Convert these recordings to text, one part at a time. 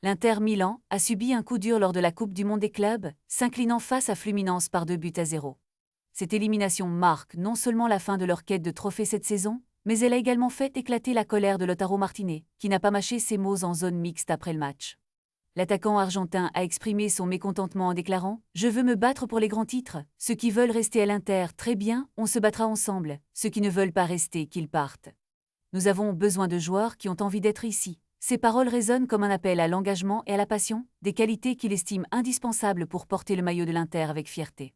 L'Inter Milan a subi un coup dur lors de la Coupe du Monde des clubs, s'inclinant face à Fluminense par 2-0. Cette élimination marque non seulement la fin de leur quête de trophée cette saison, mais elle a également fait éclater la colère de Lautaro Martinez, qui n'a pas mâché ses mots en zone mixte après le match. L'attaquant argentin a exprimé son mécontentement en déclarant « Je veux me battre pour les grands titres. Ceux qui veulent rester à l'Inter, très bien, on se battra ensemble. Ceux qui ne veulent pas rester, qu'ils partent. Nous avons besoin de joueurs qui ont envie d'être ici. » Ces paroles résonnent comme un appel à l'engagement et à la passion, des qualités qu'il estime indispensables pour porter le maillot de l'Inter avec fierté.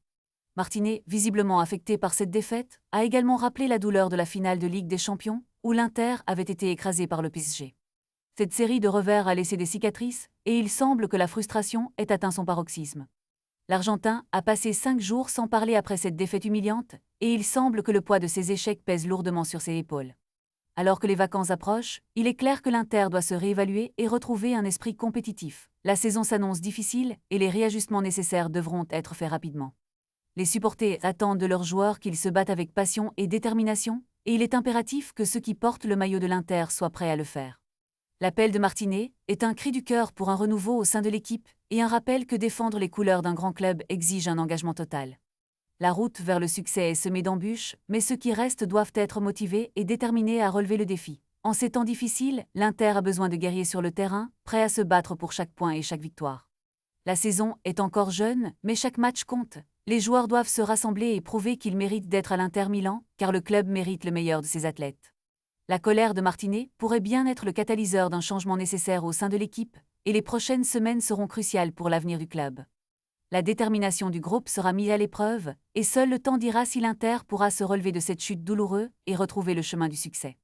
Martinez, visiblement affecté par cette défaite, a également rappelé la douleur de la finale de Ligue des Champions, où l'Inter avait été écrasé par le PSG. Cette série de revers a laissé des cicatrices, et il semble que la frustration ait atteint son paroxysme. L'Argentin a passé 5 jours sans parler après cette défaite humiliante, et il semble que le poids de ses échecs pèse lourdement sur ses épaules. Alors que les vacances approchent, il est clair que l'Inter doit se réévaluer et retrouver un esprit compétitif. La saison s'annonce difficile et les réajustements nécessaires devront être faits rapidement. Les supporters attendent de leurs joueurs qu'ils se battent avec passion et détermination, et il est impératif que ceux qui portent le maillot de l'Inter soient prêts à le faire. L'appel de Martinez est un cri du cœur pour un renouveau au sein de l'équipe et un rappel que défendre les couleurs d'un grand club exige un engagement total. La route vers le succès est semée d'embûches, mais ceux qui restent doivent être motivés et déterminés à relever le défi. En ces temps difficiles, l'Inter a besoin de guerriers sur le terrain, prêts à se battre pour chaque point et chaque victoire. La saison est encore jeune, mais chaque match compte. Les joueurs doivent se rassembler et prouver qu'ils méritent d'être à l'Inter Milan, car le club mérite le meilleur de ses athlètes. La colère de Martinez pourrait bien être le catalyseur d'un changement nécessaire au sein de l'équipe, et les prochaines semaines seront cruciales pour l'avenir du club. La détermination du groupe sera mise à l'épreuve, et seul le temps dira si l'Inter pourra se relever de cette chute douloureuse et retrouver le chemin du succès.